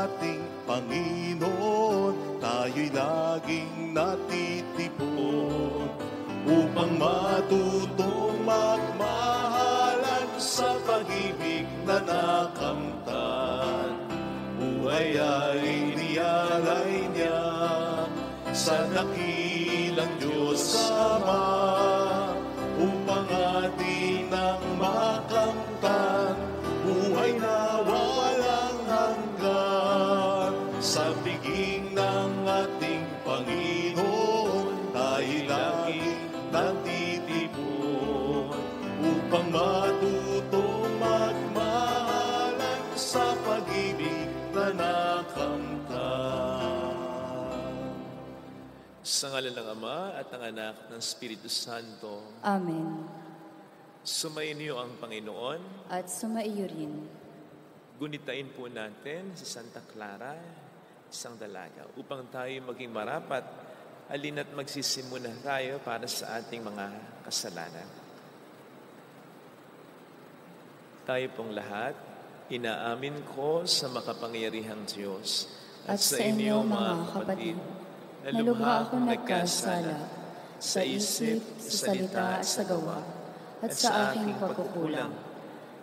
ating Panginoon, tayo'y laging natitipon upang matutong magmahalan sa pag-ibig na nakamtan. Buhay ay iniyalay niya sa dakilang Diyos Ama upang atin ang makamtan. Buhay na walang hanggan sa piging ng ating Panginoon, tayo laging natitipon upang matutong magmahalan sa pag-ibig na nakamtan. Sa ngalan ng Ama at ng Anak at ng Espiritu Santo. Amen. Sumainyo ang Panginoon. At sumaiyo rin. Gunitain po natin si Santa Clara, isang dalaga, upang tayo maging marapat. Halina't magsisimula tayo para sa ating mga kasalanan. Tayo pong lahat, inaamin ko sa makapangyarihang Diyos at sa inyo mga kapatid, na lubha akong nagkasala sa isip, sa salita at sa gawa, at sa aking pagkukulang.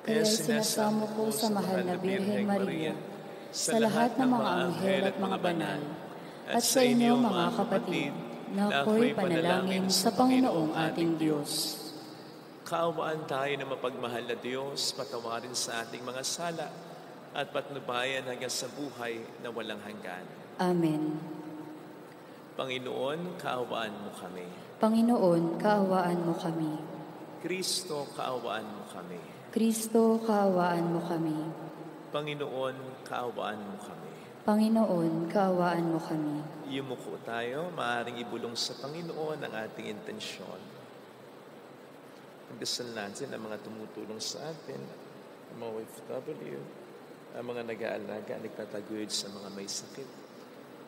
Kaya sinasamo ko sa mahal na Birhen Maria, sa lahat ng mga anghel at mga banal, at sa inyo mga kapatid, na ako'y panalangin sa Panginoong ating Diyos. Kaawaan tayo na mapagmahal na Diyos, patawarin sa ating mga sala, at patnubayan hanggang sa buhay na walang hanggan. Amen. Panginoon, kaawaan mo kami. Panginoon, kaawaan mo kami. Kristo, kaawaan mo kami. Kristo, kaawaan mo kami. Panginoon, kaawaan mo kami. Panginoon, kaawaan mo kami. Yumuko tayo, maaaring ibulong sa Panginoon ang ating intensyon. Pagdasal natin ang mga tumutulong sa atin, ang mga OFW, ang mga nag-aalaga, nagtataguyod sa mga may sakit.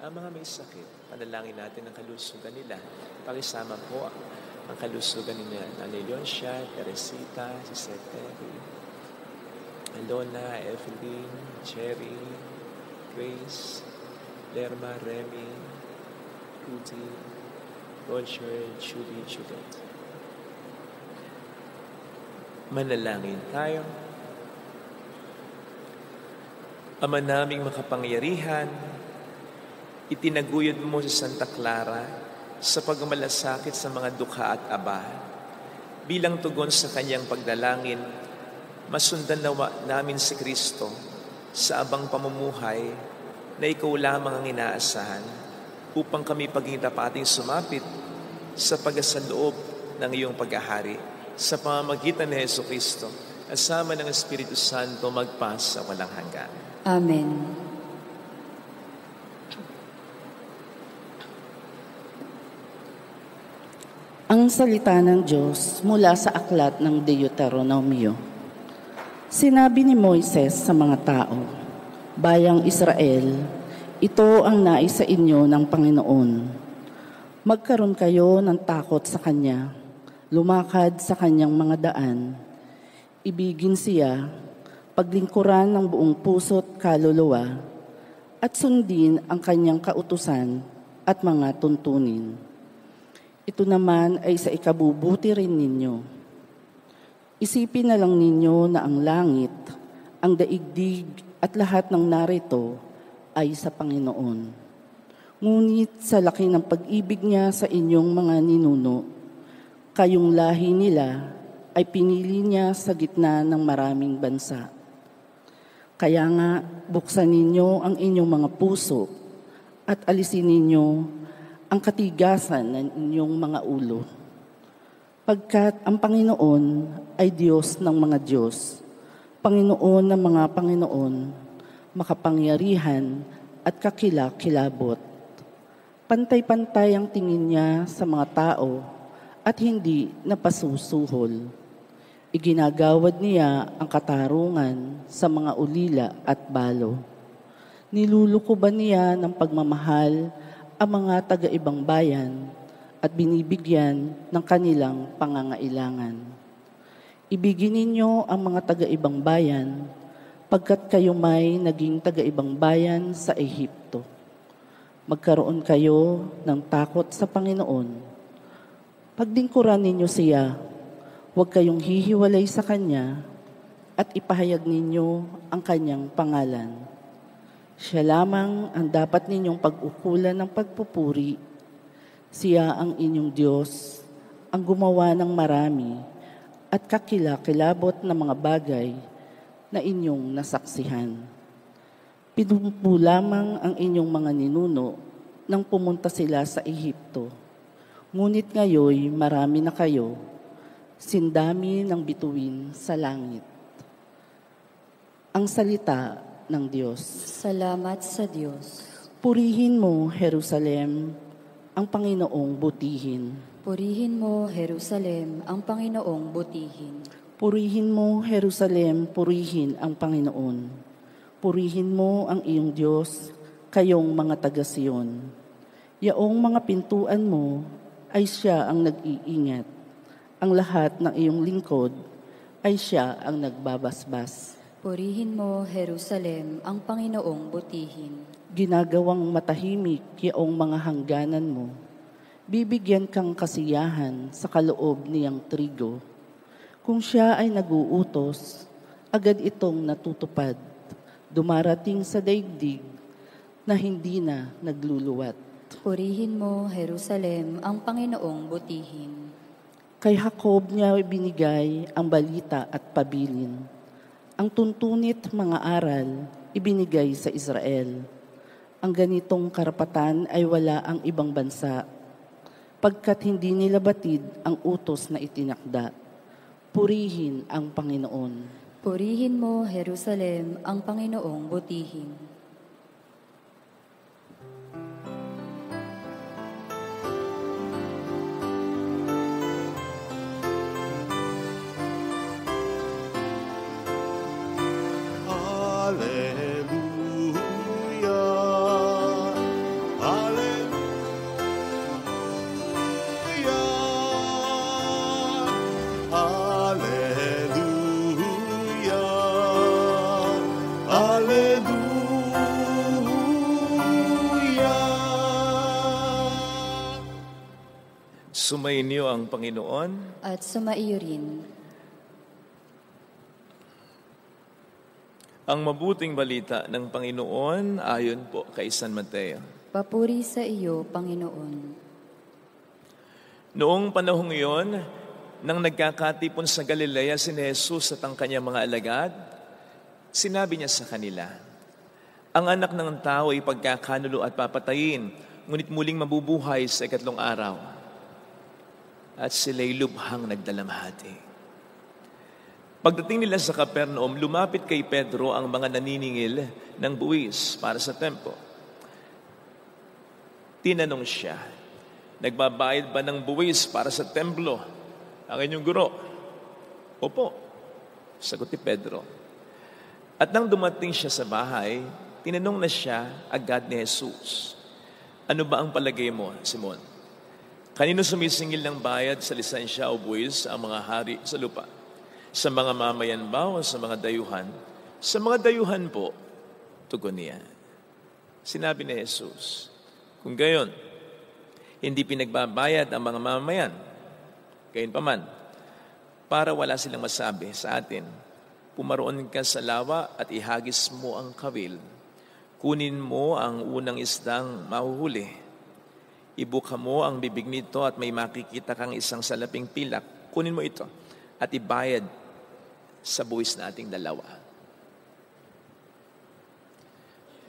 Ang mga may sakit, panalangin natin ang kalusugan nila. Pakisama po ang kalusugan ni Nanay Leoncia, Teresita, si Seteri, Alona, Evelyn, Cherry, Grace, Lerma, Remy, Rudy, Roger, Julie, Juliet. Manalangin tayo. Ama naming makapangyarihan, itinaguyod mo si Santa Clara sa pagmalasakit sa mga dukha at aba. Bilang tugon sa kanyang pagdalangin, masundan nawa namin si Kristo sa abang pamumuhay na ikaw lamang ang inaasahan upang kami paging tapating sumapit sa pagkasaloob ng iyong paghahari sa pamamagitan ni Jesucristo, kasama ng Espiritu Santo magpas sa walang hanggan. Amen. Ang salita ng Diyos mula sa aklat ng Deuteronomio. Sinabi ni Moises sa mga tao, Bayang Israel, ito ang nais sa inyo ng Panginoon. Magkaroon kayo ng takot sa Kanya, lumakad sa Kanyang mga daan, ibigin siya, paglingkuran ng buong puso't kaluluwa, at sundin ang Kanyang kautusan at mga tuntunin. Ito naman ay sa ikabubuti rin ninyo. Isipin na lang ninyo na ang langit, ang daigdig at lahat ng narito ay sa Panginoon. Ngunit sa laki ng pag-ibig niya sa inyong mga ninuno, kayong lahi nila ay pinili niya sa gitna ng maraming bansa. Kaya nga, buksan ninyo ang inyong mga puso at alisin ninyo ang katigasan ng inyong mga ulo. Pagkat ang Panginoon ay Diyos ng mga Diyos, Panginoon ng mga Panginoon, makapangyarihan at kakilakilabot. Pantay-pantay ang tingin niya sa mga tao at hindi napasusuhol. Iginagawad niya ang katarungan sa mga ulila at balo. Nilulukuban niya ng pagmamahal ang mga taga-ibang bayan at binibigyan ng kanilang pangangailangan. Ibigin ninyo ang mga taga-ibang bayan, pagkat kayo may naging taga-ibang bayan sa Ehipto. Magkaroon kayo ng takot sa Panginoon. Pagdingkuran ninyo siya, huwag kayong hihiwalay sa Kanya at ipahayag ninyo ang Kanyang pangalan. Siya lamang ang dapat ninyong pag-ukulan ng pagpupuri. Siya ang inyong Diyos, ang gumawa ng marami at kakilakilabot na mga bagay na inyong nasaksihan. Pinumpo lamang ang inyong mga ninuno nang pumunta sila sa Ehipto. Ngunit ngayoy marami na kayo, sindami ng bituin sa langit. Ang salita ng Diyos. Salamat sa Diyos. Purihin mo, Jerusalem, ang Panginoong butihin. Purihin mo, Jerusalem, ang Panginoong butihin. Purihin mo, Jerusalem, purihin ang Panginoon. Purihin mo ang iyong Diyos, kayong mga taga-Siyon. Yaong mga pintuan mo ay siya ang nag-iingat. Ang lahat ng iyong lingkod ay siya ang nagbabasbas. Purihin mo, Jerusalem, ang Panginoong butihin. Ginagawang matahimik yaong mga hangganan mo. Bibigyan kang kasiyahan sa kaloob niyang trigo. Kung siya ay naguutos, agad itong natutupad, dumarating sa daigdig na hindi na nagluluwat. Purihin mo, Jerusalem, ang Panginoong butihin. Kay Jacob niya ibinigay ang balita at pabilin. Ang tuntunit mga aral ibinigay sa Israel. Ang ganitong karapatan ay wala ang ibang bansa, pagkat hindi nila batid ang utos na itinakda. Purihin ang Panginoon. Purihin mo, Jerusalem, ang Panginoong butihin. Hallelujah, hallelujah, hallelujah. Sumainyo ang Panginoon. At sumaiyo rin. Ang mabuting balita ng Panginoon ayon po kay San Mateo. Papuri sa iyo, Panginoon. Noong panahong iyon, nang nagkakatipon sa Galilea si Jesus at ang kanyang mga alagad, sinabi niya sa kanila, ang anak ng tao ay pagkakanulo at papatayin, ngunit muling mabubuhay sa ikatlong araw. At sila'y lubhang nagdalamhati. Pagdating nila sa Capernaum, lumapit kay Pedro ang mga naniningil ng buwis para sa templo. Tinanong siya, nagbabayad ba ng buwis para sa templo ang inyong guro? Opo, sagot ni Pedro. At nang dumating siya sa bahay, tinanong na siya agad ni Jesus, ano ba ang palagay mo, Simon? Kanino sumisingil ng bayad sa lisensya o buwis ang mga hari sa lupa? Sa mga mamayan ba o sa mga dayuhan? Sa mga dayuhan po, tugon niya. Sinabi ni Jesus, kung gayon, hindi pinagbabayad ang mga mamayan. Gayunpaman, para wala silang masabi sa atin, pumaroon ka sa lawa at ihagis mo ang kawil. Kunin mo ang unang isdang mahuhuli. Ibuka mo ang bibig nito at may makikita kang isang salaping pilak. Kunin mo ito at ibayad sa buwis nating dalawa.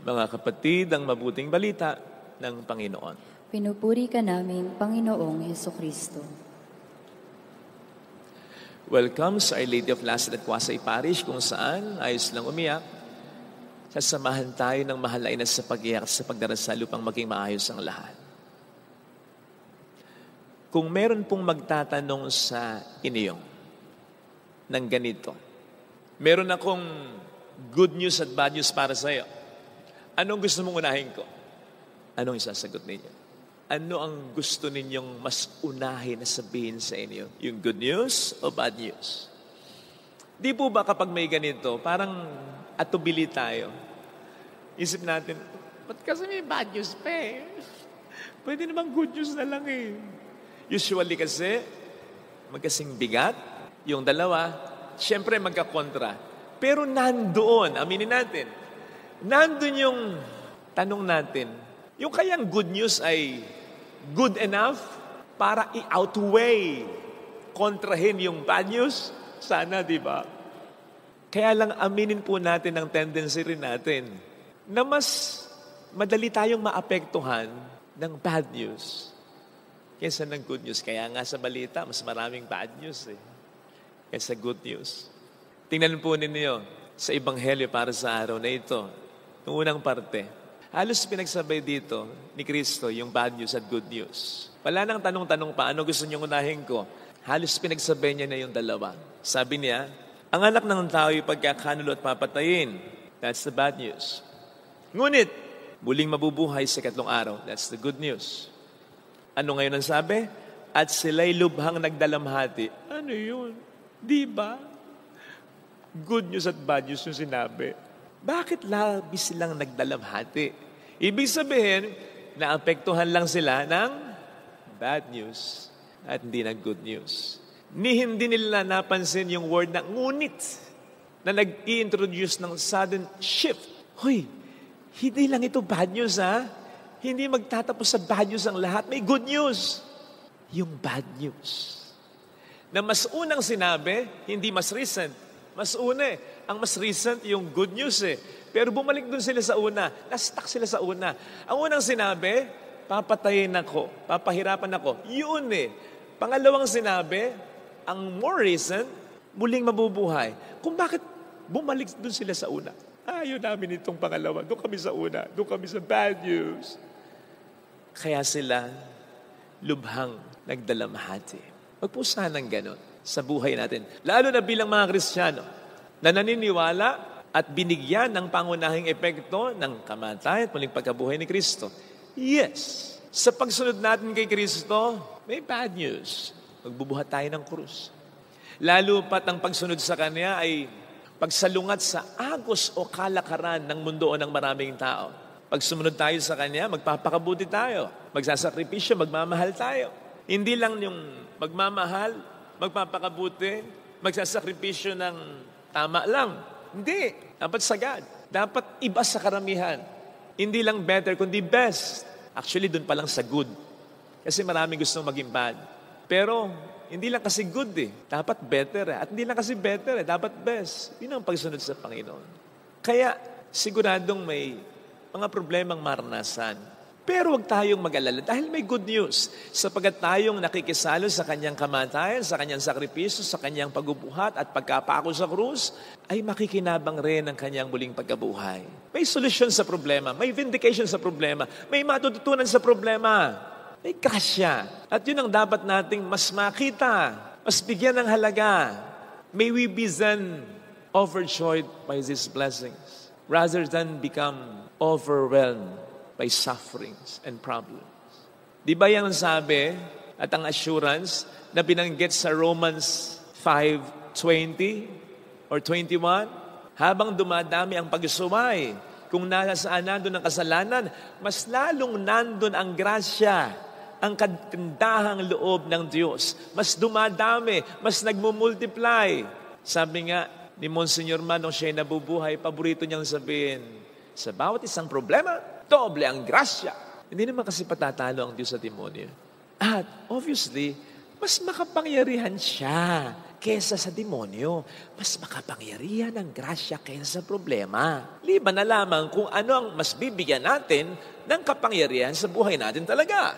Mga kapatid, ang mabuting balita ng Panginoon. Pinupuri ka namin, Panginoong Hesukristo. Welcome sa Our Lady of Last at Quasay Parish, kung saan ayos lang umiyak. Sasamahan tayo ng mahalain na sa pag-iyak sa pagdarasal upang maging maayos ang lahat. Kung meron pong magtatanong sa inyo ng ganito, meron akong good news at bad news para sa iyo. Anong gusto mong unahin ko? Anong isasagot ninyo? Ano ang gusto ninyong mas unahin na sabihin sa inyo? Yung good news o bad news? Di po ba kapag may ganito, parang at tubili tayo. Isip natin, ba't kasi may bad news pa eh? Pwede namang good news na lang eh. Usually kasi, magkasing bigat, yung dalawa, syempre magkakontra. Pero nandoon, aminin natin, nandoon yung tanong natin, yung kayang good news ay good enough para i-outweigh, kontrahin yung bad news? Sana, di ba? Kaya lang aminin po natin ang tendency rin natin na mas madali tayong maapektuhan ng bad news kaysa ng good news. Kaya nga sa balita, mas maraming bad news kaysa good news. Tingnan po ninyo sa Ebanghelyo para sa araw na ito. Yung unang parte, halos pinagsabay dito ni Kristo yung bad news at good news. Wala nang tanong-tanong pa, ano gusto niyong unahin ko? Halos pinagsabay niya na yung dalawa. Sabi niya, ang anak ng tao ay pagkakanulo at papatayin. That's the bad news. Ngunit, muling mabubuhay sa ikatlong araw. That's the good news. Ano ngayon ang sabi? At sila'y lubhang nagdalamhati. Ano yun? Di ba? Good news at bad news yung sinabi. Bakit labis silang nagdalamhati? Ibig sabihin, naapektuhan lang sila ng bad news at hindi ng good news. Hindi nila napansin yung word na ngunit na nag-i-introduce ng sudden shift. Hoy, hindi lang ito bad news ha. Hindi magtatapos sa bad news ang lahat. May good news. Yung bad news. Na mas unang sinabi, hindi mas recent. Mas una Ang mas recent yung good news Pero bumalik dun sila sa una. Na-stuck sila sa una. Ang unang sinabi, papatayin ako. Papahirapan ako. Yun Pangalawang sinabi, ang more recent, muling mabubuhay. Kung bakit bumalik dun sila sa una. Ayaw namin itong pangalawa. Doon kami sa una. Doon kami sa bad news. Kaya sila lubhang nagdalamhati. Wag po sanang ganon sa buhay natin. Lalo na bilang mga Kristiyano na naniniwala at binigyan ng pangunahing epekto ng kamatayan at muling pagkabuhay ni Kristo. Yes, sa pagsunod natin kay Kristo, may bad news. Magbubuhat tayo ng krus. Lalo pat ang pagsunod sa Kanya ay pagsalungat sa agos o kalakaran ng mundo o ng maraming tao. Pag sumunod tayo sa Kanya, magpapakabuti tayo. Magsasakripisyo, magmamahal tayo. Hindi lang yung magmamahal, magpapakabuti, magsasakripisyo ng tama lang. Hindi. Dapat sagad. Dapat iba sa karamihan. Hindi lang better, kundi best. Actually, dun pa lang sa good. Kasi maraming gustong maging bad. Pero, hindi lang kasi good Dapat better At hindi lang kasi better Dapat best. Yun ang pagsunod sa Panginoon. Kaya, siguradong may mga problemang maranasan. Pero huwag tayong mag-alala dahil may good news. Sapagkat tayong nakikisalo sa kanyang kamatayan, sa kanyang sakripisyo, sa kanyang pagbubuhat at pagkapako sa krus, ay makikinabang rin ang kanyang muling pagkabuhay. May solusyon sa problema. May vindication sa problema. May matututunan sa problema. May grasya. At yun ang dapat nating mas makita, mas bigyan ng halaga. May we be then overjoyed by these blessings rather than become overwhelmed by sufferings and problems. Di ba yan ang sabi at ang assurance na binanggit sa Romans 5:20 or 21? Habang dumadami ang pagsuway, kung nasaan nandun ang kasalanan, mas lalong nandun ang grasya, ang kagandahang loob ng Diyos. Mas dumadami, mas nagmumultiply. Sabi nga ni Monsignor Man, nung siya'y nabubuhay, paborito niyang sabihin, sa bawat isang problema, doble ang grasya. Hindi naman kasi patatalo ang Diyos sa demonyo. At obviously, mas makapangyarihan siya kesa sa demonyo. Mas makapangyarihan ang grasya kesa sa problema. Liban na lamang kung ano ang mas bibigyan natin ng kapangyarihan sa buhay natin talaga.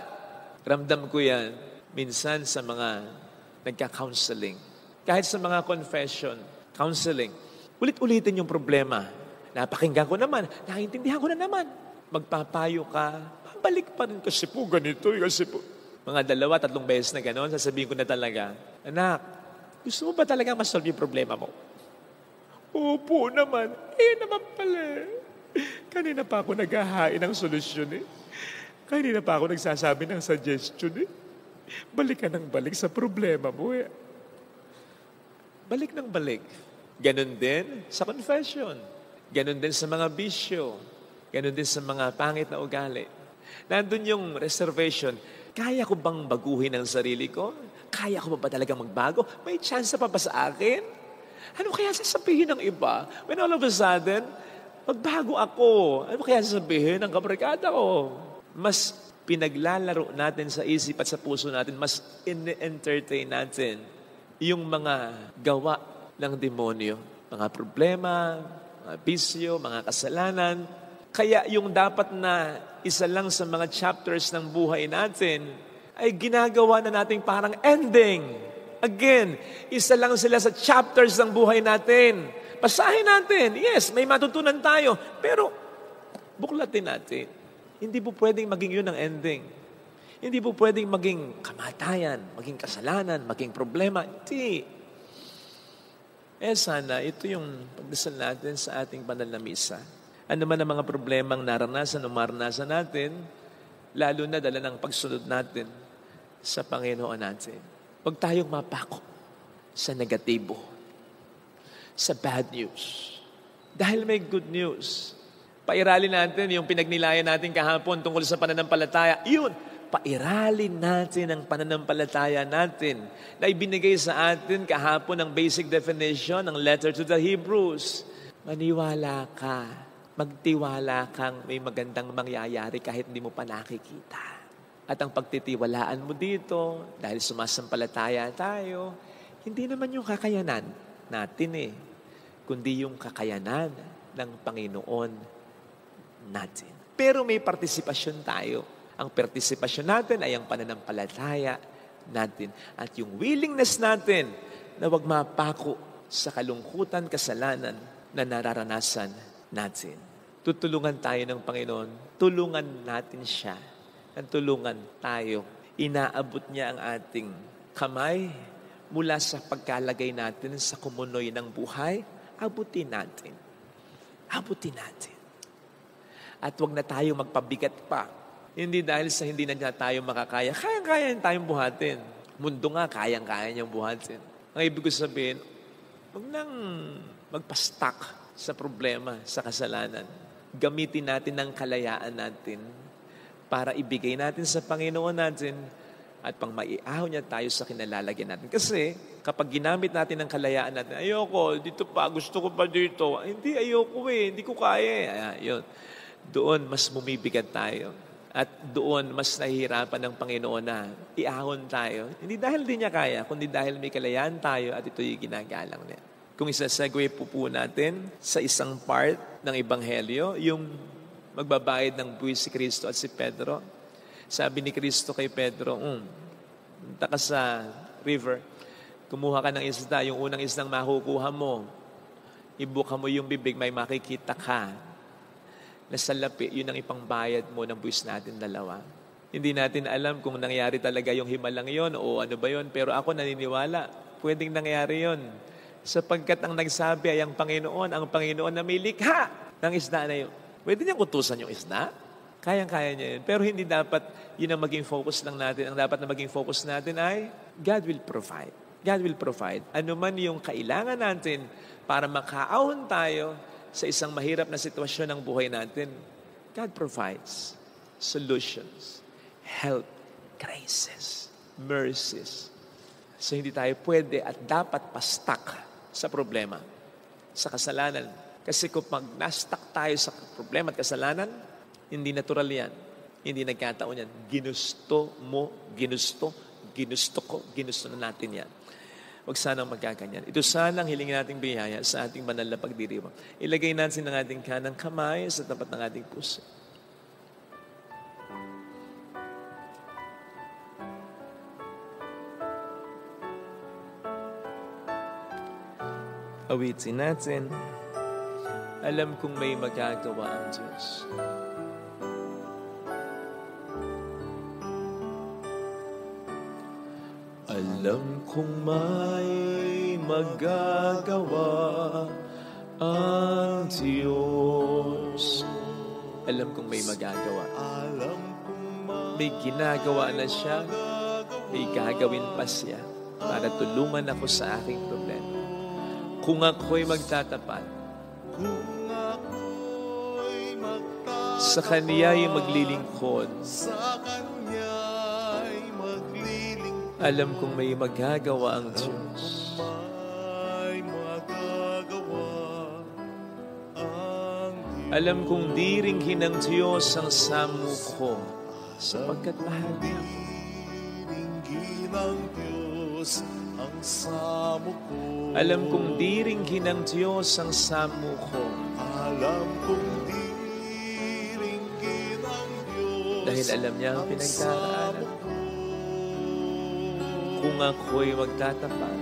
Ramdam ko yan minsan sa mga nagka-counseling. Kahit sa mga confession, counseling, ulit-ulitin yung problema. Napakinggan ko naman, naiintindihan ko na naman. Magpapayo ka, pabalik pa rin kasi po ganito, kasi po. Mga 2-3 beses na gano'n, sasabihin ko na talaga, anak, gusto mo ba talaga masolve yung problema mo? Opo naman. Naman pala. Kanina pa ako naghahain ng solusyon Kanina pa ako nagsasabi ng suggestion Balik ka ng balik sa problema mo Balik ng balik. Ganon din sa confession. Ganon din sa mga bisyo. Ganon din sa mga pangit na ugali. Nandun yung reservation. Kaya ko bang baguhin ang sarili ko? Kaya ko ba talaga magbago? May chance pa ba sa akin? Ano kaya sasabihin ng iba? When all of a sudden, magbago ako. Ano kaya sasabihin ng kabarkada ko? Mas pinaglalaro natin sa isip at sa puso natin, mas in-entertain natin yung mga gawa ng demonyo. Mga problema, mga bisyo, mga kasalanan. Kaya yung dapat na isa lang sa mga chapters ng buhay natin ay ginagawa na nating parang ending. Again, isa lang sila sa chapters ng buhay natin. Basahin natin. Yes, may matutunan tayo. Pero buklatin natin. Hindi po pwedeng maging yun ang ending. Hindi po pwedeng maging kamatayan, maging kasalanan, maging problema. Hindi. Sana, ito yung pagdasal natin sa ating banal na misa. Ano man ang mga problemang naranasan o maranasan natin, lalo na dala ng pagsunod natin sa Panginoon natin. Huwag tayong mapako sa negatibo, sa bad news. Dahil may good news. Pairalin natin yung pinagnilayan natin kahapon tungkol sa pananampalataya. Yun, pairalin natin ang pananampalataya natin na ibinigay sa atin kahapon ang basic definition ng letter to the Hebrews. Maniwala ka. Magtiwala kang may magandang mangyayari kahit hindi mo pa nakikita. At ang pagtitiwalaan mo dito, dahil sumasampalataya tayo, hindi naman yung kakayanan natin kundi yung kakayanan ng Panginoon natin. Pero may partisipasyon tayo. Ang partisipasyon natin ay ang pananampalataya natin. At yung willingness natin na wag mapako sa kalungkutan, kasalanan na nararanasan natin. Tutulungan tayo ng Panginoon. Tulungan natin siya. At tulungan tayo. Inaabot niya ang ating kamay mula sa pagkalagay natin sa kumunoy ng buhay. Abutin natin. Abutin natin. At wag na tayo magpabigat pa. Hindi dahil sa hindi na tayo makakaya. Kayang-kaya tayong buhatin. Mundo nga, kayang-kaya niyang buhatin. Ang ibig ko sabihin, wag nang magpa-stuck sa problema, sa kasalanan. Gamitin natin ang kalayaan natin para ibigay natin sa Panginoon natin at pang maiahaw niya tayo sa kinalalagyan natin. Kasi kapag ginamit natin ang kalayaan natin, ayoko, dito pa, gusto ko pa dito. Hindi, ayoko hindi ko kaya. Yun. Doon mas bumibigat tayo. At doon mas nahihirapan ng Panginoon na iahon tayo. Hindi dahil di niya kaya, kundi dahil may kalayaan tayo at ito'y ginagalang niya. Kung isasegue po natin sa isang part ng Ebanghelyo, yung magbabayad ng buwis si Kristo at si Pedro. Sabi ni Kristo kay Pedro, punta ka sa river, kumuha ka ng isda, yung unang isdang makukuha mo, ibuka mo yung bibig, may makikita ka. Nasa lapi, yun ang ipangbayad mo ng buwis natin dalawa. Hindi natin alam kung nangyari talaga yung himalang yon o ano ba yon, pero ako naniniwala, pwedeng nangyari yon. Sapagkat ang nagsabi ay ang Panginoon na may likha ng isda na yun. Pwede niyang utusan yung isda. Kayang-kaya niya yun. Pero hindi dapat yun ang maging focus lang natin. Ang dapat na maging focus natin ay God will provide. God will provide. Ano man yung kailangan natin para makaahon tayo sa isang mahirap na sitwasyon ng buhay natin, God provides solutions, help, graces, mercies. So hindi tayo pwede at dapat pa-stuck sa problema, sa kasalanan. Kasi kung pag na-stuck tayo sa problema at kasalanan, hindi natural yan. Hindi nagkataon yan. Ginusto mo, ginusto na natin yan. Huwag sanang magkaganyan. Ito sanang hilingin nating biyaya sa ating banal na pagdiriwang. Ilagay natin ang ating kanang kamay sa tapat ng ating puso. Awitin natin. Alam kong may magagawa ang Diyos. Alam kong may magagawa ang Diyos. Alam kong may magagawa. May ginagawa na siya. May gagawin pa siya para tulungan ako sa aking problema. Kung ako'y magtatapat Sa Kaniya'y maglilingkod. Sa Kanya'y maglilingkod. Alam kong may magagawa ang Diyos. May magagawa ang Diyos. Alam kong diringhin ng Diyos ang samu ko sapagkat mahal niya. Diringgin ng Diyos ang samo ko. Alam kong diringhin ng Diyos ang samu ko. Alam kong diringgin ng Diyos Dahil alam niya ang pinagdaraanan ko. ko. Kung ako'y magtatapat,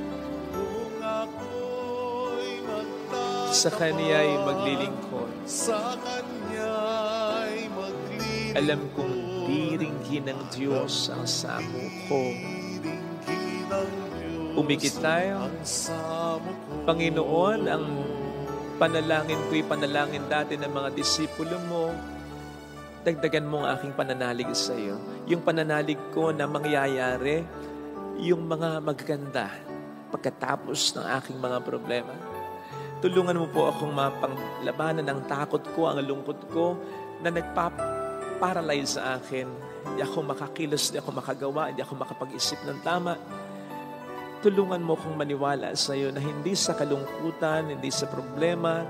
Kung ako'y magtatapat sa Kaniya'y maglilingkod. sa Kanya'y maglilingkod. Alam kong diringhin ng Diyos ang samu ko. Diringgin ng Diyos Umikit tayo. ang samo ko. Panginoon, ang panalangin ko'y panalangin dati ng mga disipulo mo. Dagdagan mo ang aking pananalig sa iyo. Yung pananalig ko na mangyayari, yung mga magaganda pagkatapos ng aking mga problema. Tulungan mo po akong mapanglabanan ang takot ko, ang lungkot ko na nagpaparalyze sa akin. Hindi ako makakilos, hindi ako makagawa, hindi ako makapag-isip ng tama. Tulungan mo akong maniwala sa iyo na hindi sa kalungkutan, hindi sa problema,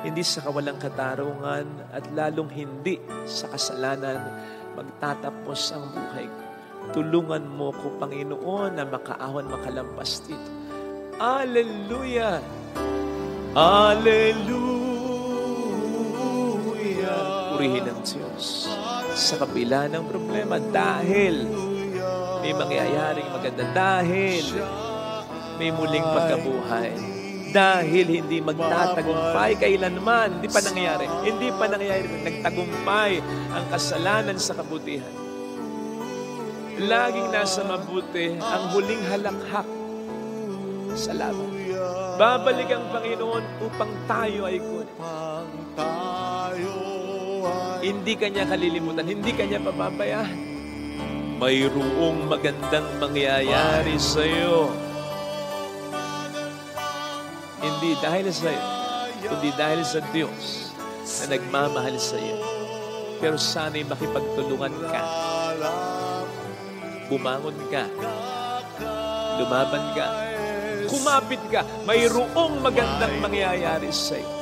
hindi sa kawalang katarungan, at lalong hindi sa kasalanan magtatapos ang buhay ko. Tulungan mo ko, Panginoon, na makaawan, makalampas dito. Hallelujah! Hallelujah! Purihin ang Diyos sa kabila ng problema dahil may mangyayaring maganda, dahil may muling pagkabuhay, dahil hindi magtatagumpay kailanman. Hindi pa nangyayari nagtagumpay ang kasalanan sa kabutihan. Laging nasa mabuti ang huling halakhak sa laban. Babalik ang Panginoon upang tayo ay kunin. Hindi kanya kalilimutan, hindi kanya papabayaan. Mayroong magandang mangyayari sa iyo. Hindi dahil sa iyo, kundi dahil sa Diyos na nagmamahal sa iyo. Pero sana'y makipagtulungan ka. Bumangon ka. Lumaban ka. Kumapit ka. Mayroong magandang mangyayari sa iyo.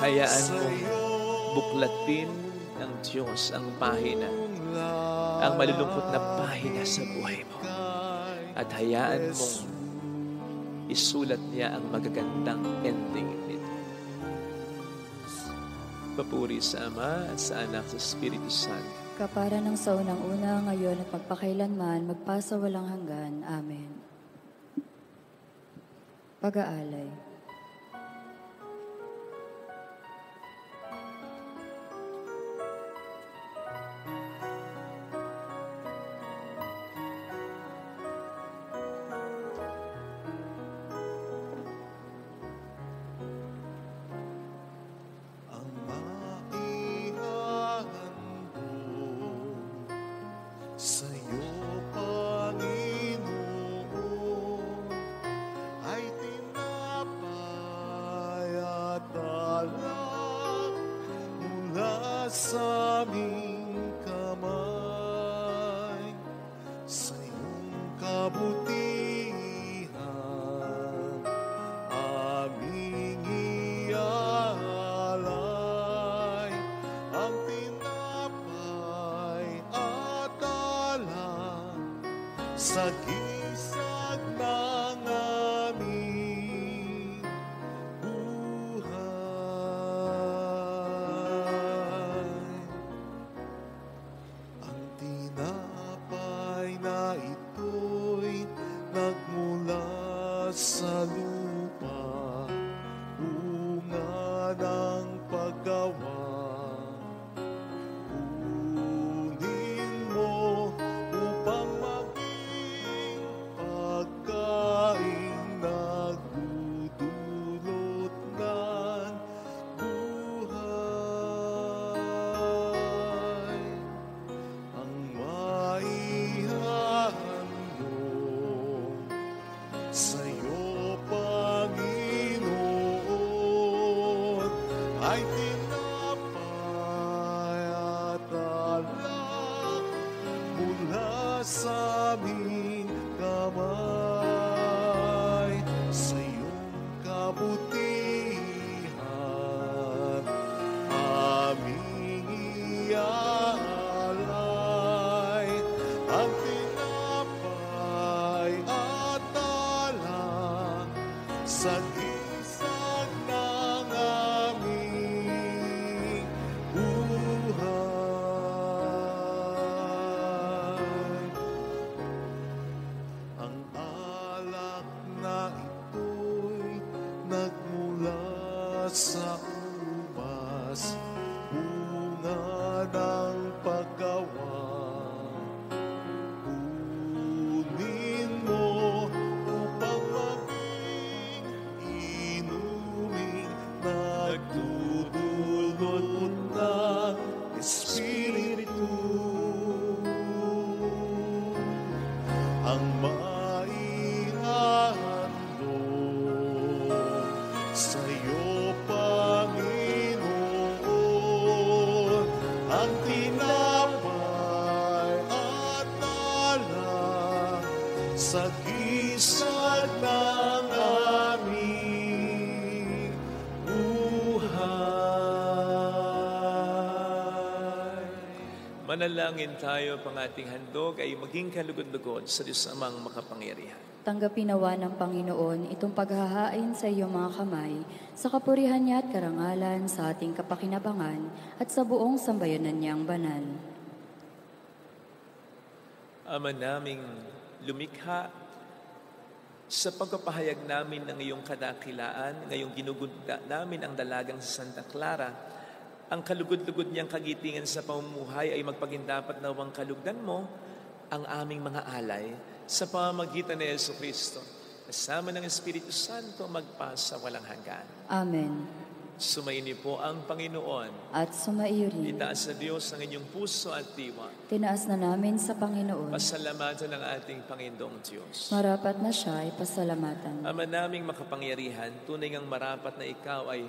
Hayaan mong buklatin ng Diyos ang pahina, ang malulungkot na pahina sa buhay mo. At hayaan mong isulat niya ang magagandang ending nito. Papuri sa Ama at sa Anak sa Espiritu Santo. Kapara ng sa unang-una, ngayon at magpakailanman, magpasa walang hanggan. Amen. Pag-aalay. Sa'yo, Panginoon, ay tinapay at alak mula sa aming kamay. Sa iyong kabutihan, aming ialay ang tinapay at alak sa gisag ng aming buhay. Ang tinapay na ito'y nagmula sa lupa, bunga ng paggawa. Kunin mo upang maging ay tinapay at alak mula sa aming kamay. Sa iyong kabutihan aming iaalay ang tinapay at alak sa gisag ng aming buhay. Ang alak na ito'y nagmula sa ubas, bunga ng paggawa. Kunin mo upang maging inuming nagdudulot ng Espiritu. Ang maihandog sa iyo, Panginoon, ang tinapay at alak sa gisag ng aming buhay. Manalangin tayo, pang ating handog ay maging kalugod-lugod sa Diyos Amang makapangyarihan. Tanggapin nawa ng Panginoon itong paghahain sa iyong mga kamay, sa kapurihan niya at karangalan, sa ating kapakinabangan, at sa buong sambayanan niyang banal. Ama naming lumikha, sa pagpapahayag namin ng iyong kadakilaan, ngayong ginugunda namin ang dalagang sa Santa Clara, ang kalugod-lugod niyang kagitingan sa pamumuhay ay magpagindapat nawang kalugdan mo ang aming mga alay sa pamamagitan ni Jesucristo. Kasama ng Espiritu Santo magpasa walang hanggan. Amen. Sumaini po ang Panginoon. At sumaiyo rin. Itaas sa Diyos ang inyong puso at diwa. Tinaas na namin sa Panginoon. Pasalamatan ng ating Panginoong Diyos. Marapat na siya ay pasalamatan. Ama naming makapangyarihan, tunay ngang marapat na ikaw ay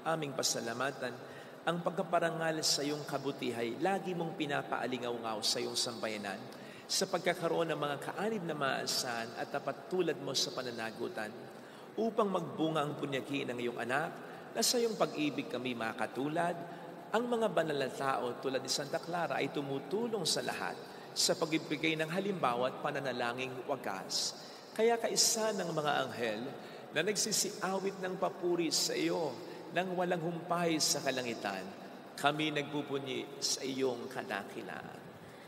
aming pasalamatan. Ang pagkaparangal sa iyong kabutihay, lagi mong pinapaalingaw-ngaw sa iyong sambayanan sa pagkakaroon ng mga kaanib na maasahan at tapat tulad mo sa pananagutan upang magbunga ang punyaki ng iyong anak na sa iyong pag-ibig kami makatulad. Ang mga banal na tao tulad ni Santa Clara ay tumutulong sa lahat sa pagbibigay ng halimbawa at pananalangin wagas. Kaya kaisa ng mga anghel na nagsisiawit ng papuri sa iyo nang walang humpay sa kalangitan, kami nagpupunyi sa iyong kadakilaan.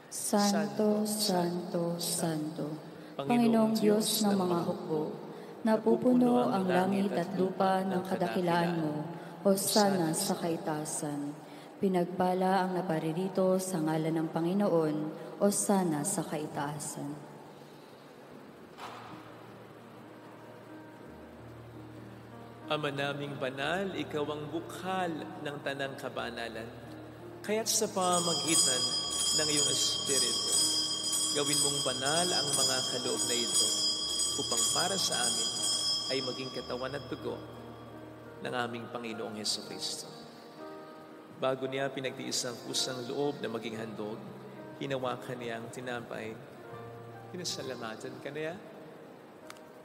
Santo, Santo, Santo, Panginoong Diyos ng mga hukbo, napupuno ang langit at lupa ng kadakilaan mo, Hosana sa kaitasan. Pinagpala ang naparirito sa ngalan ng Panginoon, Hosana sa kaitaasan. Ama naming banal, ikaw ang bukhal ng tanang kabanalan. Kaya't sa pamamagitan ng iyong Espiritu, gawin mong banal ang mga kaloob na ito upang para sa amin ay maging katawan at dugo ng aming Panginoong Jesucristo. Bago niya pinagtiis ang kusang loob na maging handog, hinawakan niya ang tinapay, pinasalamatan ka niya,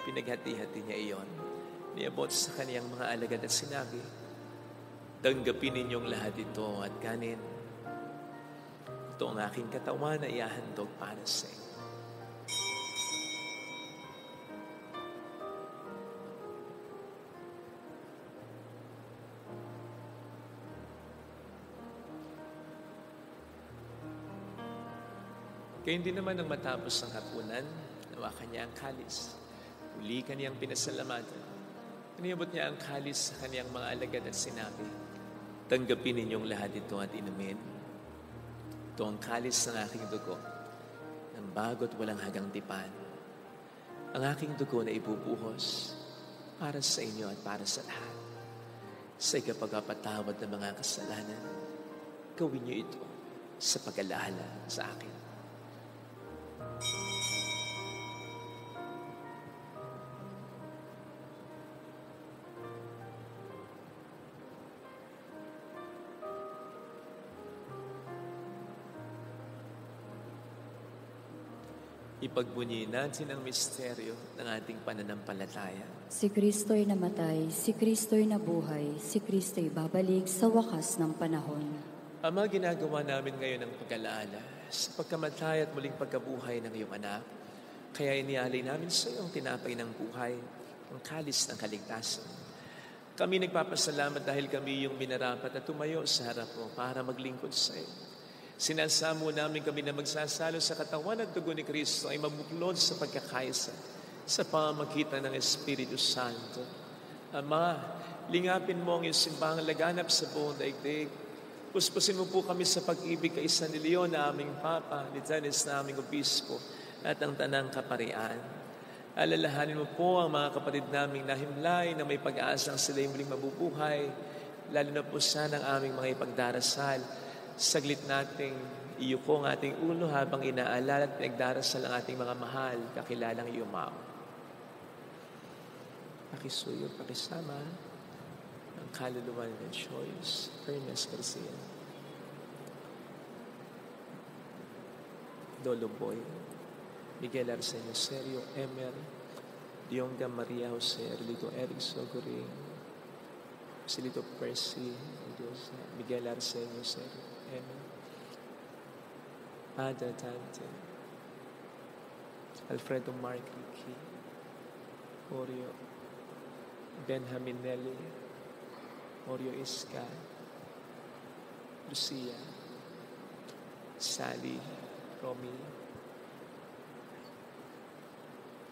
pinaghati-hati niya iyon. Niabot sa kaniyang mga alagad at sinabi, tanggapin ninyong lahat ito at kanin. Ito ang aking katawan na iahandog para sa inyo. Kaya hindi naman nang matapos ang hapunan, nawakan niya ang kalis. Muli kaniyang pinasalamatan. Iniyabot niya ang kalis sa kaniyang mga alagad at sinabi, tanggapin ninyong lahat ito at inumin. Ito ang kalis ng aking dugo, ng bago at walang hagang tipan. Ang aking dugo na ibubuhos para sa inyo at para sa lahat. Sa ikapagpapatawad ng mga kasalanan, gawin niyo ito sa pag-alaala sa akin. Ipagbunyi natin ang misteryo ng ating pananampalataya. Si Kristo'y namatay, si Kristo'y nabuhay, si Kristo'y babalik sa wakas ng panahon. Ama, ginagawa namin ngayon ang pag-alaala sa pagkamatay at muling pagkabuhay ng iyong anak. Kaya inialay namin sa iyong tinapay ng buhay, ang kalis ng kaligtasan. Kami nagpapasalamat dahil kami yung minarapat at tumayo sa harap mo para maglingkod sa iyo. Sinasamo namin kami na magsasalo sa katawan at dugo ni Kristo ay mabuklod sa pagkakaisa sa pamamagitan ng Espiritu Santo. Ama, lingapin mo ang iyong simbahang laganap sa buong daigdig. Puspusin mo po kami sa pag-ibig kay San Leon na aming Papa, ni Dennis na aming Obispo, at ang tanang kaparian. Alalahanin mo po ang mga kapatid naming nahimlay na may pag-aasang sila'y muling mabubuhay, lalo na po sana ang aming mga ipagdarasal. Saglit nating iyuko ang ating ulo habang inaalala at pinagdarasal ang ating mga mahal, kakilalang yumaw. Pakisuyo, pakisama ang kaluluwa ng Joyce, Ernest Garcia, Dolo Boy, Miguel Arsenio Serio, Emer, Dionga Maria Jose, Erlito Eric Sogoring, Silito Percy, Miguel Arsenio Serio, Emer, Ada Dante, Alfredo Mark Ricky, Oreo, Benjamin Nelly, Oreo Iska, Lucia, Sally, Romy,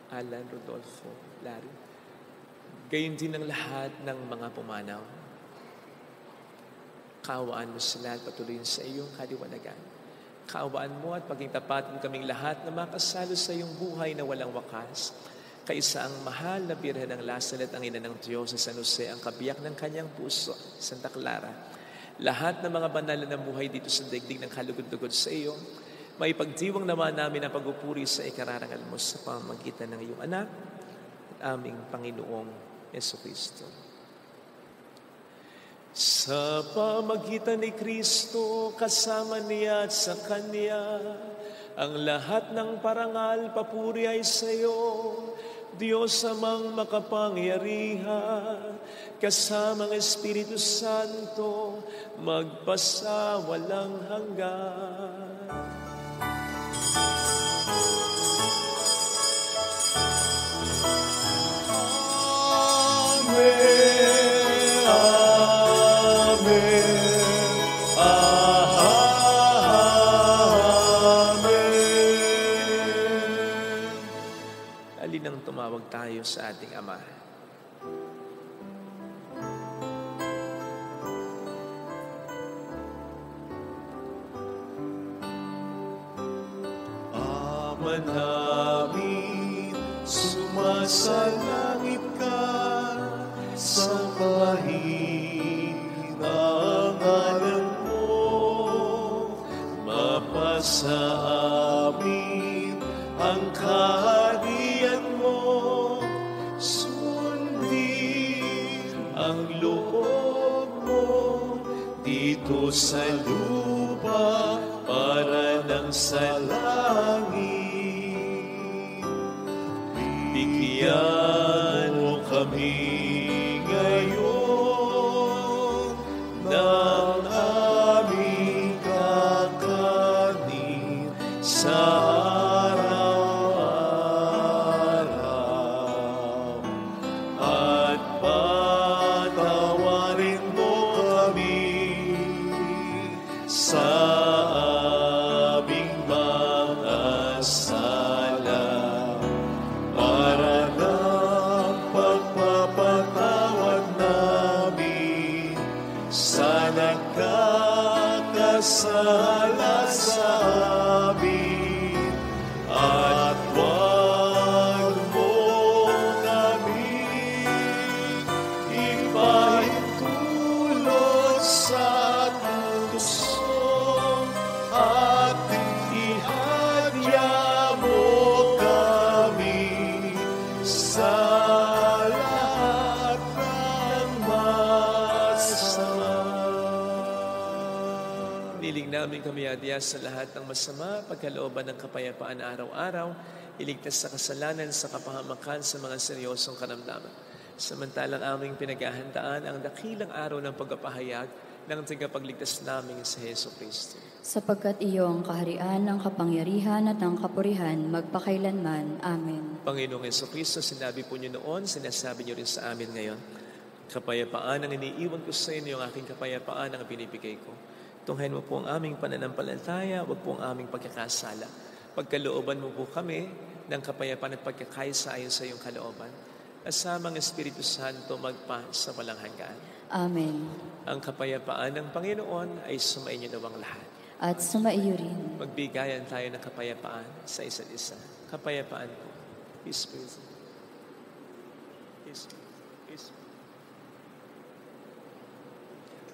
Alan, Rodolfo, Larry. Gayon din ang lahat ng mga pumanaw. Kaawaan mo sila at patuloyin sa iyong kaliwanagan. Kaawaan mo at paging tapatin kaming lahat na makasalo sa iyong buhay na walang wakas. Kaisa ang mahal na Birhen ng Lazaret, ang ina ng Diyos, sa San Jose, ang kabiyak ng kanyang puso, Santa Clara. Lahat ng mga banal na buhay dito sa daigdig ng kalugod-lugod sa iyo, may pagdiwang naman namin ang pagpupuri sa ikararangal mo sa pamamagitan ng iyong anak at aming Panginoong Jesucristo. Sa pamamagitan ni Kristo, kasama niya at sa Kanya, ang lahat ng parangal, papuri ay sa iyo, Diyos amang makapangyarihan, kasama ng Espiritu Santo, magpasa walang hanggan. Alinang tumawag tayo sa ating Ama. Ama namin, sumasalangit ka, sambahin ang ngalan mo, mapasa amin ang kaharian mo, sundin ang loob mo dito sa lupa para nang sa langit. Bigyan mo kami ngayon ng aming kakanin sa araw-araw, at patawarin mo kami sa aming mga sala, para ng pagpapatawad namin sa nagkakasala sa amin, at huwag mo kami ipahintulot sa tukso, at ihadya mo kami sa lahat ng masama. Hiniling namin kami adya sa lahat ng masama, pagkalooban ng kapayapaan araw-araw, iligtas sa kasalanan, sa kapahamakan, sa mga seryosong karamdaman. Samantalang aming pinaghahandaan ang dakilang araw ng pagpapahayag ng tagapagligtas namin sa Heso Kristo. Sapagkat iyo ang kaharian, ang kapangyarihan at ang kapurihan, magpakailanman. Amen. Panginoong Heso Kristo, sinabi po niyo noon, sinasabi niyo rin sa amin ngayon, kapayapaan ang iniiwan ko sa inyo, ang aking kapayapaan ang binibigay ko. Tunghayin mo po ang aming pananampalataya, wag po ang aming pagkakasala. Pagkalooban mo po kami ng kapayapaan at pagkakaisa ayon sa iyong kalooban. Kasamang Espiritu Santo magpa sa walang hanggan. Amen. Ang kapayapaan ng Panginoon ay sumainyo nawang lahat. At sumaiyo rin. Magbigayan tayo ng kapayapaan sa isa't isa. Kapayapaan po. Peace be with you. Peace be with you. Peace be with you.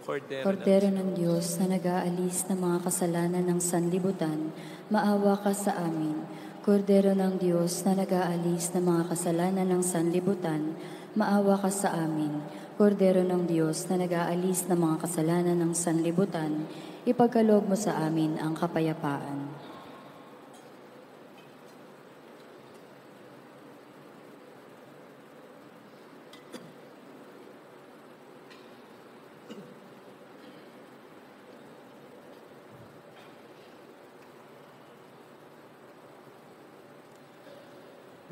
Kordero ng Diyos na nag-aalis ng mga kasalanan ng sanlibutan, maawa ka sa amin. Kordero ng Diyos na nag-aalis ng mga kasalanan ng sanlibutan, maawa ka sa amin. Kordero ng Diyos na nag-aalis ng mga kasalanan ng sanlibutan, ipagkaloob mo sa amin ang kapayapaan.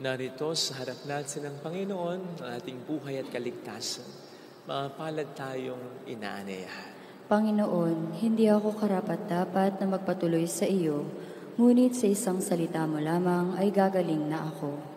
Narito sa harap natin ng Panginoon ang ating buhay at kaligtasan. Mapalad tayong inaanayahan. Panginoon, hindi ako karapat-dapat na magpatuloy sa iyo, ngunit sa isang salita mo lamang ay gagaling na ako.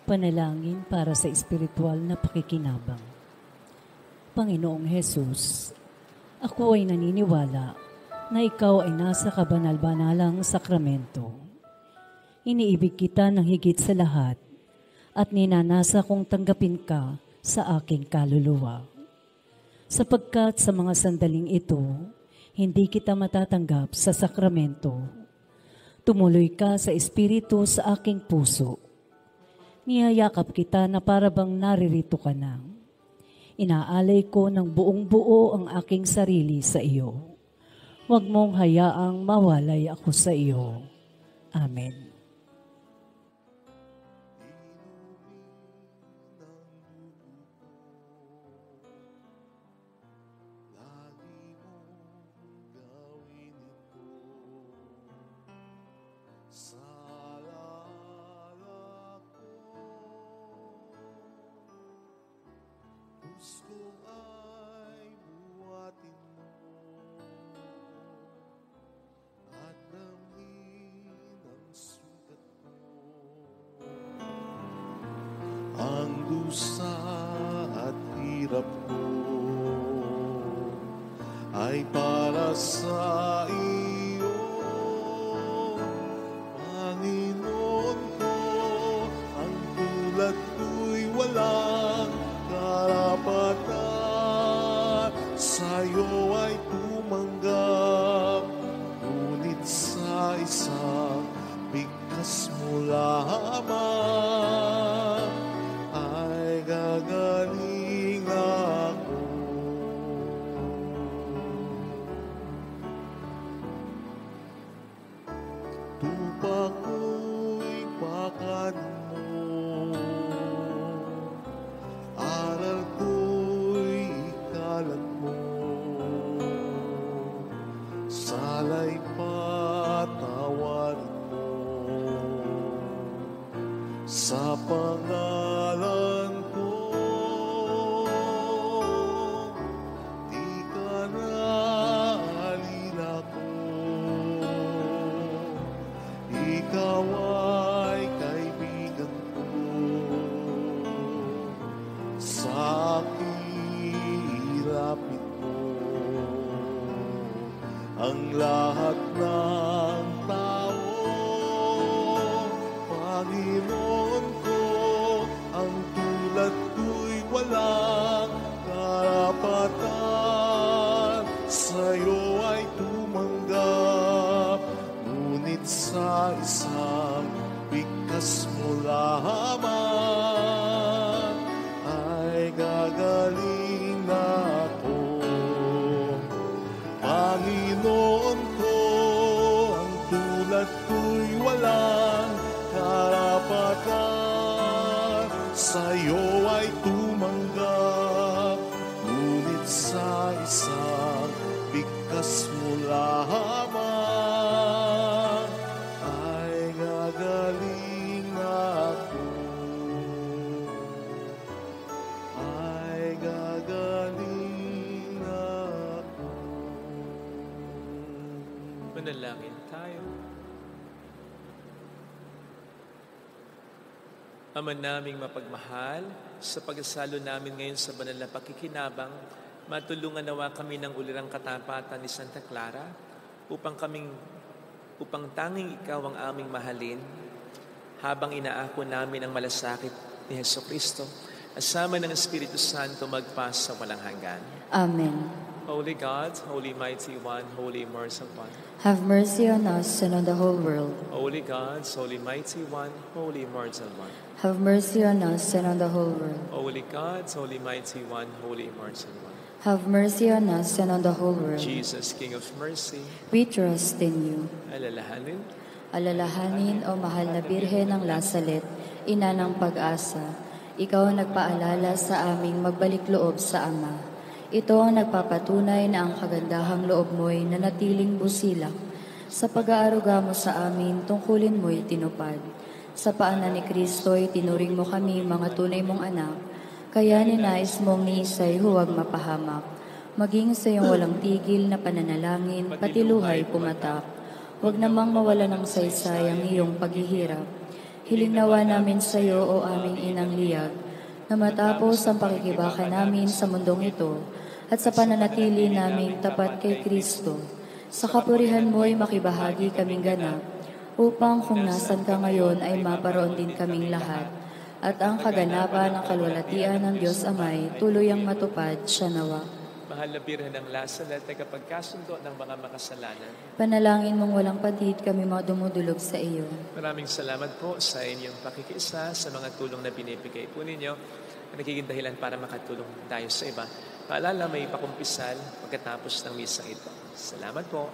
Panalangin para sa espiritual na pakikinabang. Panginoong Hesus, ako ay naniniwala na ikaw ay nasa kabanal-banalang sakramento. Iniibig kita ng higit sa lahat at ninanasa kong tanggapin ka sa aking kaluluwa. Sapagkat sa mga sandaling ito, hindi kita matatanggap sa sakramento. Tumuloy ka sa espiritu sa aking puso. Niyayakap kita na parabang naririto ka na. Inaalay ko ng buong buo ang aking sarili sa iyo. Huwag mong hayaang mawalay ako sa iyo. Amen. Gusto ay buhatin mo at damhin ang sugat mo. Ang dusa at hirap ko ay para sa iyo, Panginoon ko. Ang tulad ko'y walang karapatan, sa'yo ay tumanggap, ngunit sa isang bigkas mo lamang ay gagaling ako. Tupa ko'y pakanin mo, aral ko'y ikalat mo, sala'y patawarin mo. Sa pangalan ko, di ka na alila ko. Ikaw ay kaibigan ko. Sa hirapin mo ang lahat ng tao, Panginoon ko. Ang tulad ko'y wala ay tumanggap, ngunit sa isang bigkas mo lamang ay gagaling ako. Ay gagaling ako. Manalangin tayo. Ama naming mapagmahal, sa pagkasalo namin ngayon sa banal na pakikinabang, matulungan nawa kami ng ulirang katapatan ni Santa Clara upang tanging ikaw ang aming mahalin habang inaako namin ang malasakit ni Jesucristo, asama ng Espiritu Santo magpas sa walang hanggan. Amen. Holy God, Holy Mighty One, Holy Merciful One, Have mercy on us and on the whole world. Holy God, Holy Mighty One, Holy Merciful One, Have mercy on us and on the whole world. Holy God, Holy Mighty One, Holy Merciful One, Have mercy on us and on the whole world. Jesus, King of Mercy, We trust in you. alalahanin, Alalahanin, O mahal na Birhen ng Lasalet, ina ng pag-asa, ikaw ang nagpaalala sa aming magbalik loob sa Ama. Ito ang nagpapatunay na ang kagandahang loob mo'y nanatiling busilak. Sa pag-aaruga mo sa amin, tungkulin mo'y tinupad. Sa paanan ni Kristo'y tinuring mo kami mga tunay mong anak, kaya ninais mong ni Isay huwag mapahamak. Maging sa iyong walang tigil na pananalangin, pati luhay pumatak. Huwag namang mawala ng saysay ang iyong paghihirap. Hiling nawa namin sa iyo, O aming inang liyag, na matapos ang pakikibaka namin sa mundong ito, at sa pananatili naming tapat kay Kristo, sa kapurihan mo'y makibahagi kaming ganap, upang kung nasan ka ngayon ay maparoon din kaming lahat, at ang kaganapan ng kalwalatian ng Diyos Amay tuluyang matupad siya nawa. Mahal na Birhen ng Lasalet, tagapagkasundo ng mga makasalanan. Panalangin mong walang patid kami mga dumudulog sa iyo. Maraming salamat po sa inyong pakikiisa, sa mga tulong na binibigay po ninyo, na nagiging dahilan para makatulong tayo sa iba. Paalala, may pakumpisal pagkatapos ng misang ito. Salamat po.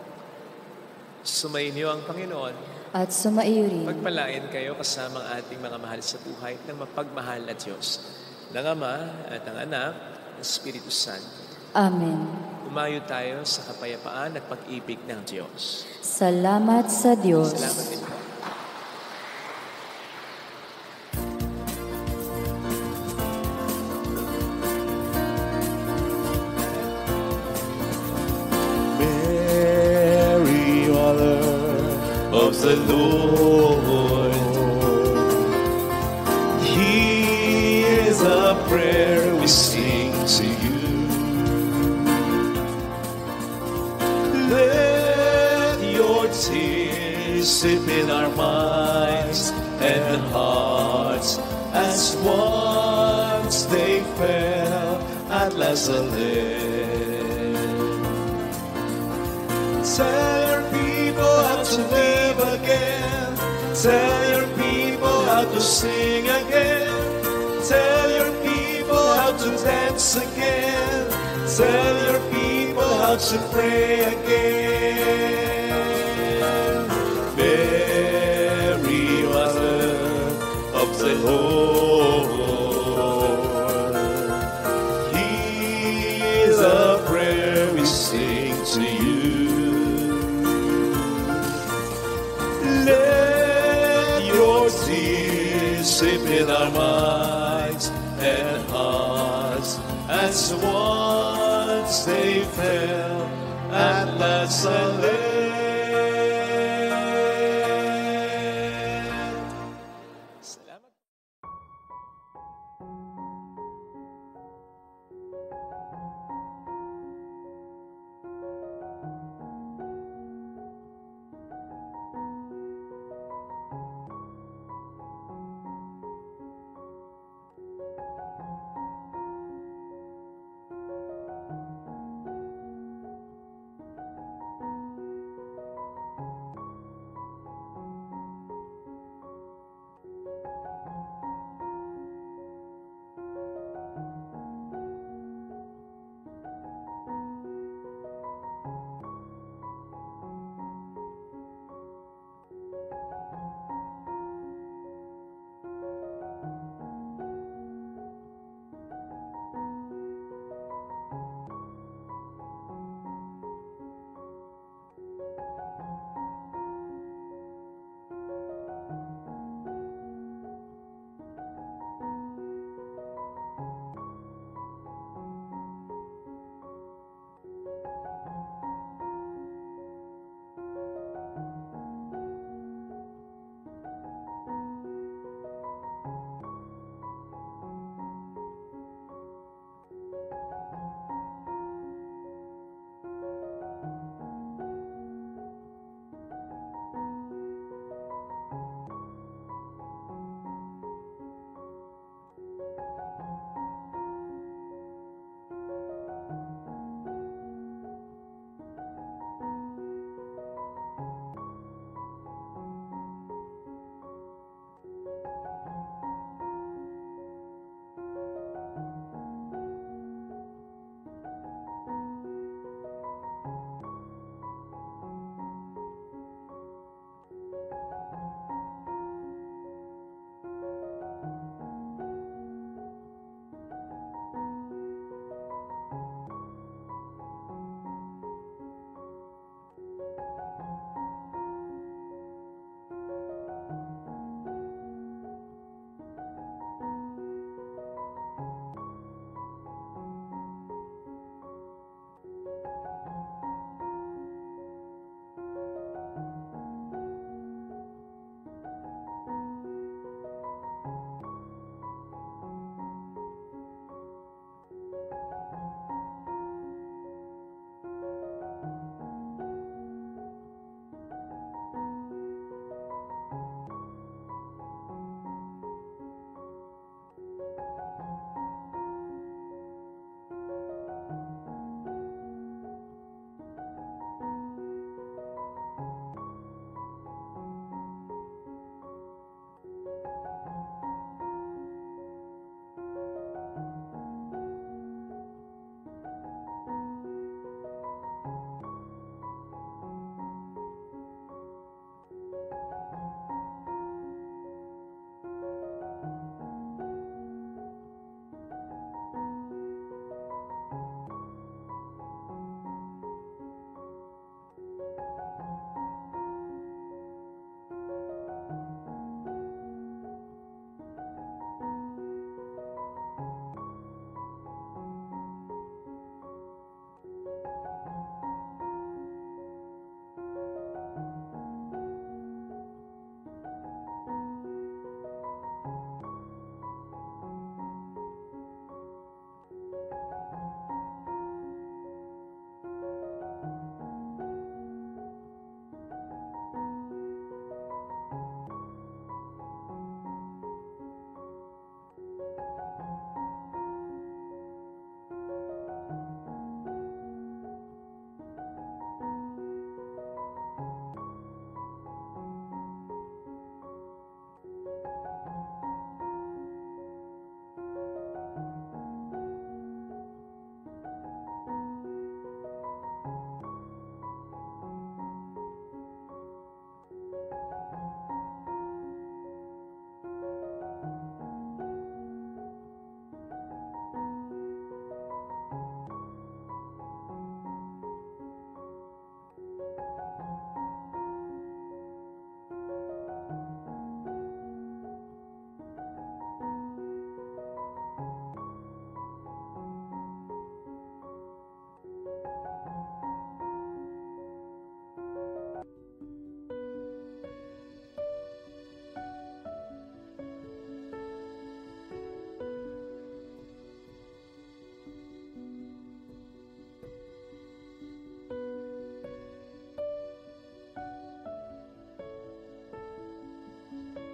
Sumainyo ang Panginoon. At sumaiyo rin. Pagpalain kayo kasama ang ating mga mahal sa buhay ng mapagmahal na Diyos, ng Ama at ng Anak, ng Espiritu Santo. Amen. Umayo tayo sa kapayapaan at pag-ibig ng Diyos. Salamat sa Diyos. Salamat din po. Mary, Mother of the Lord, hear the prayer we sing to you. Let your tears sip in our minds and hearts as once they fell at Lazarus. Tell your people how to live again. Tell your people how to sing again. Tell your people how to dance again. Tell your people how to pray again. Mary, Mother of the Lord, hear the prayer we sing to you. Let your tears sip in our minds and hearts as once they fell at Lazarus.